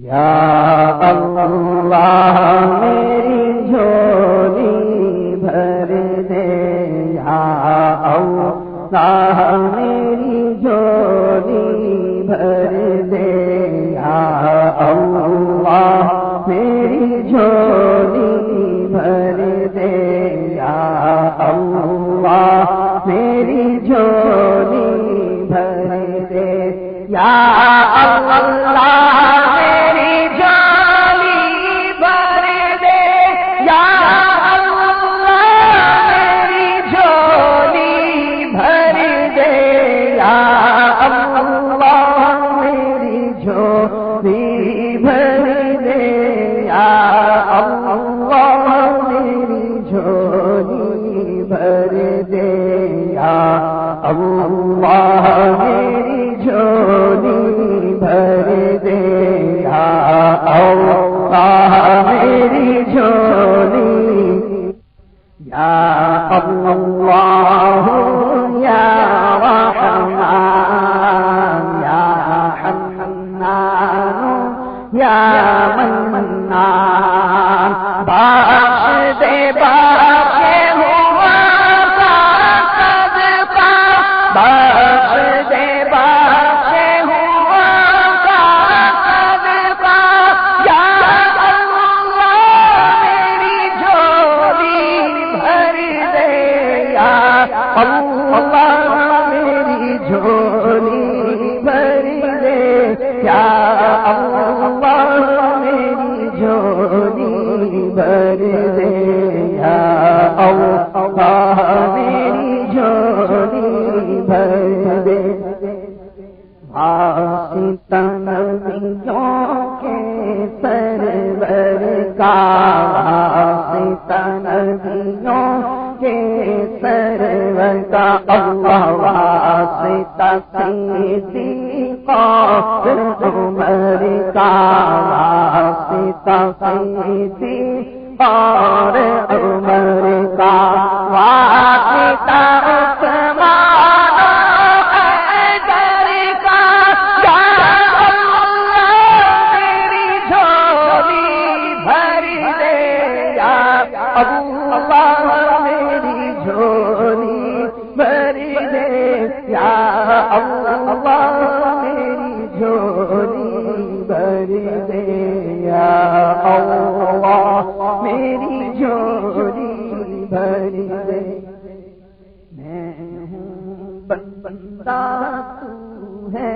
یا اللہ میری جھولی بھر دے، یا اللہ میری جھولی بھر دے، یا اللہ میری جھولی بھر دے، یا اللہ میری جھولی بھر دے، یا اللہ اللہ میری جھولی بھر دے، یا اللہ میری جھولی، یا اللہ یا رحمان یا حنان یا منان، بخش دے بھر دے، یا اللہ میری جھولی بھر دے، واسطہ نبیوں کے سرور کا، واسطہ نبیوں کے سرور کا، اللہ واسطہ صدیق عمر کا، واسطہ صدیق اور عمر کا، واسطہ عثمان حیدر کا، یا اللہ میری جھولی بھر دے، یا اللہ میری جھولی بھر دے، یا اللہ میری جھولی بھر دے، یا اللہ میری جھولی بھر دے، میں ہوں بندہ تو ہے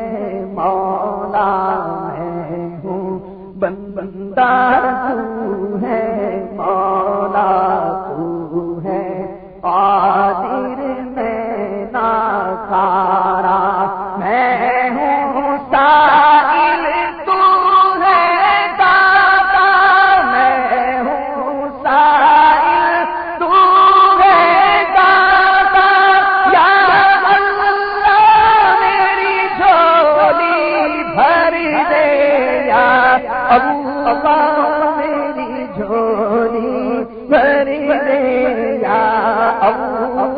مولا، میں ہوں بندہ تو ہے مولا، تو ہے قادر میں ناکارا، میں ہوں سائل تو ہے داتا، میں ہوں سائل تو ہے داتا، یا اللہ میری جھولی بھر دے، یا اللہ میری جھولی بھر دے، یا اللہ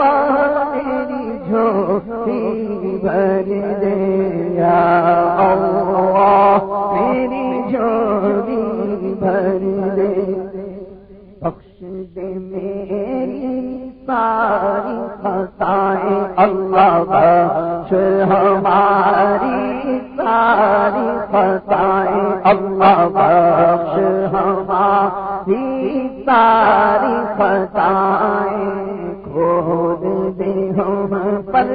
میری جھولی بھر دے، یا اللہ میری جھولی بھر دے، بخش دے میری ساری خطائیں، اللہ بخش ہماری ساری خطائیں، اللہ بخش ہماری ساری خطائیں، کھول دے ہم پر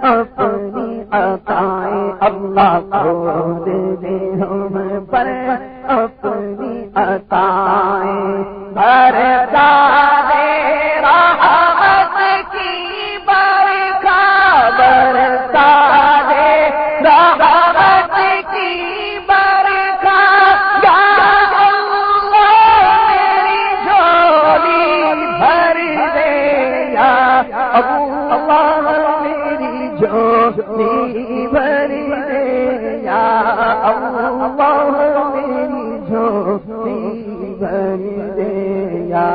اپنی عطائیں، اللہ کھول دے ہم پر اپنی عطائیں، برکا دے رحمت کی برکا، برکا دے رحمت کی برکا، یا اللہ میری جھولی بھر دے، یا اللہ میری جھولی بھر دے، یا اللہ میری جھولی بھر دے، یا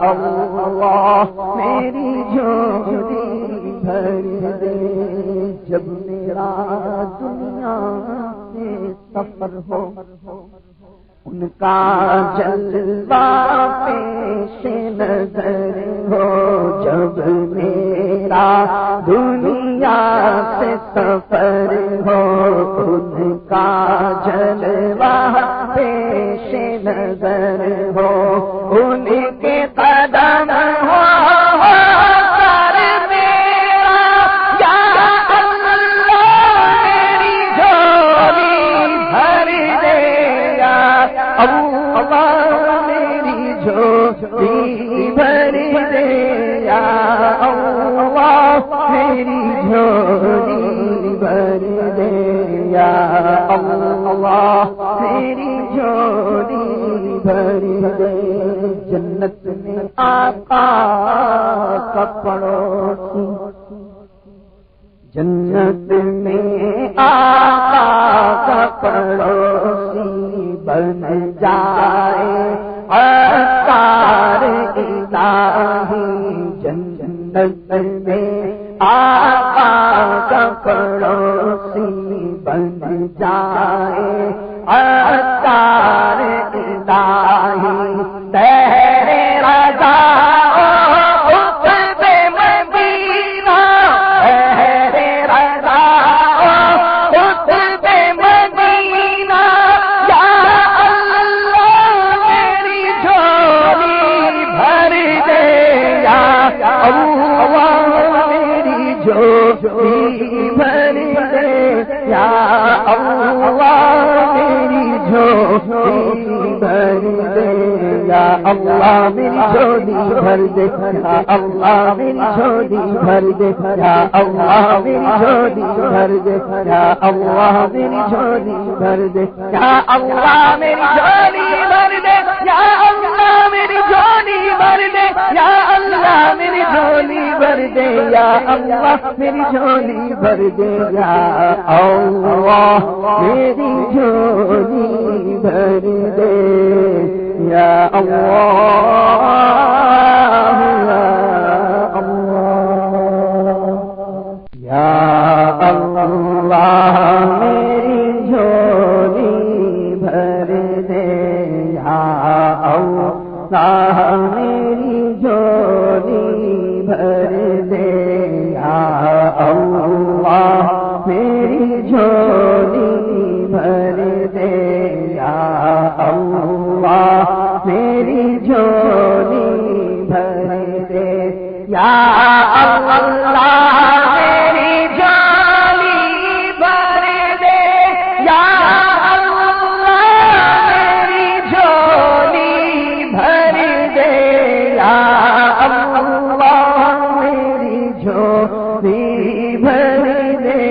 اللہ میری جھولی بھر دے، جب میرا دنیا سے سفر ہو ان کا جلوہ پیش نظر ہو جب میرا دنیا سے سفر ہو، ان کا جلوہ پیش نظر ہو، ان کے قدم ہو جھولی بھر دے یا اللہ، میری جھولی بھر دے یا اللہ، میری جھولی بھر دے۔ جنت میں آقا کا پڑوسی، جنت میں آقا کا پڑوسی بن جائے عطار الہی، جنت میں آقا کا پڑوسی بن جائے عطار الہی، تیرے رضا جھولی بھر دے یا اللہ، میری جھولی بھر دے یا اللہ، میری جھولی بھر دے یا اللہ، میری جھولی بھر دے یا اللہ، میری جھولی بھر دے یا اللہ، میری جھولی بھر دے یا اللہ، میری جھولی بھر دے یا اللہ، میری جھولی بھر دے یا اللہ، میری جھولی بھر دے یا اللہ، میری جھولی بھر دے یا اللہ، میری جھولی بھر دے یا اللہ، یا اللہ، میری جھولی بھر دے یا اللہ، میری جھولی بھر دے یا اللہ، میری جھولی بھر دے یا اللہ، میری جھولی بھر دے یا اللہ، میری جھولی بھر دے یا اللہ، میری جھولی بھر دے یا اللہ، میری جھولی بھر دے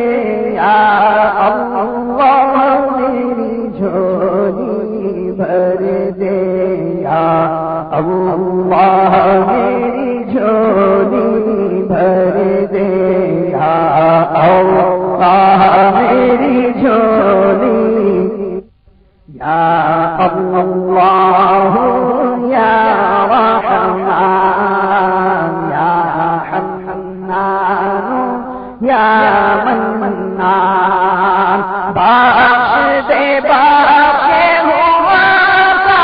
یا اللہ، میری جھولی بھر دے یا اللہ، میری جھولی بھر دے یا اللہ، میری جھولی یا اللہ، یا رحمان یا حنان یا منان، بخش دے باقی ہوا کا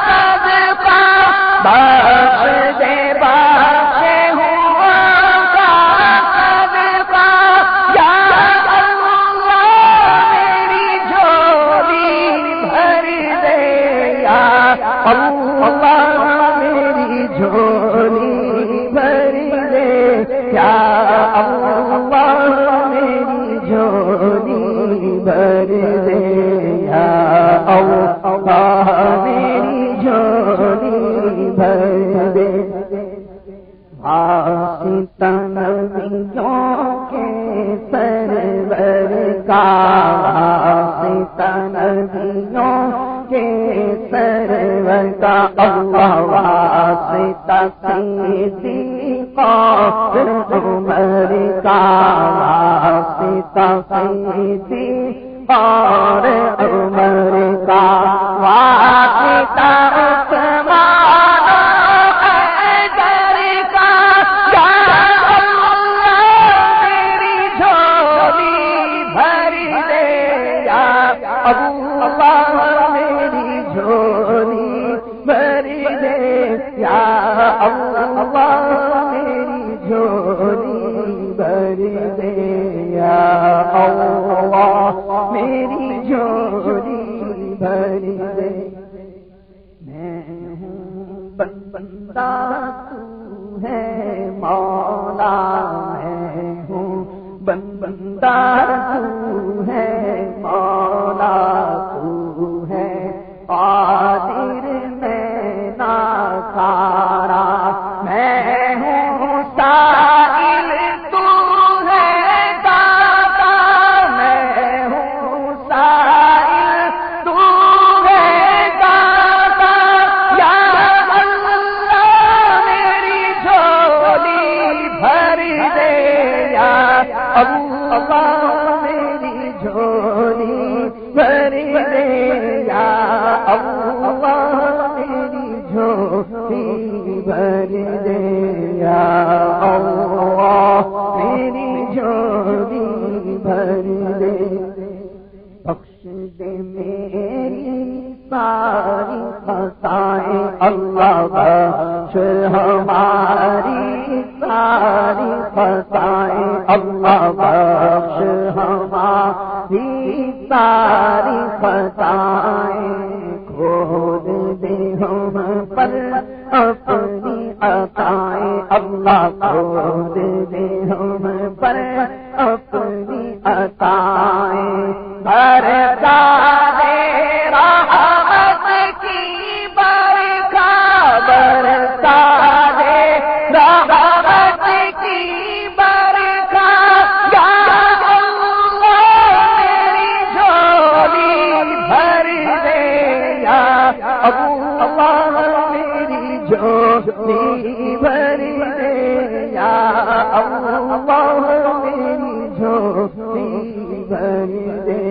صدقہ، بخش دے باقی ہوا کا صدقہ، یا اللہ، میری جھولی بھر دے یا اللہ، میری جھولی بھر دے یا اللہ، میری جھولی بھر دے یا اللہ، میری جھولی بھر دے۔ واسطہ نبیوں کے سرور کا، واسطہ نبیوں کے سرور کا، اللہ واسطہ صدیق عمر کا، واسطہ صدیق عمر کا، واسطہ عثمان حیدر کا، یا اللہ، میری جھولی بھر دے یا اللہ، میری جھولی بھر دے یا اللہ میری جھولی بھر دے یا اللہ میری جھولی بھر دے میں ہوں بندہ تو ہے مولا میں ہوں بندہ تو ہے مولا تو ہے قادر میں ناکارا میں ہوں سائل تو ہے داتا میں ہوں سائل تو ہے داتا یا اللہ میری جھولی بھر دے یا اللہ میری جھولی بھر دے یا اللہ میری جھولی بھر دے یا اللہ میری جھولی بھر دے بخش دے میری ساری خطائیں اللہ بخش ہماری ساری خطائیں اللہ بخش ہماری ساری خطائیں کھول دے ہم پر اپنی عطائیں اللہ کھول دے ہم پر اپنی عطائیں برکا دے رحمت کی برکا برکا دے رحمت کی برکا یا اللہ میری جھولی بھر دے یا اللہ میری جھولی بھر دے یا اللہ میری جھولی بھر دے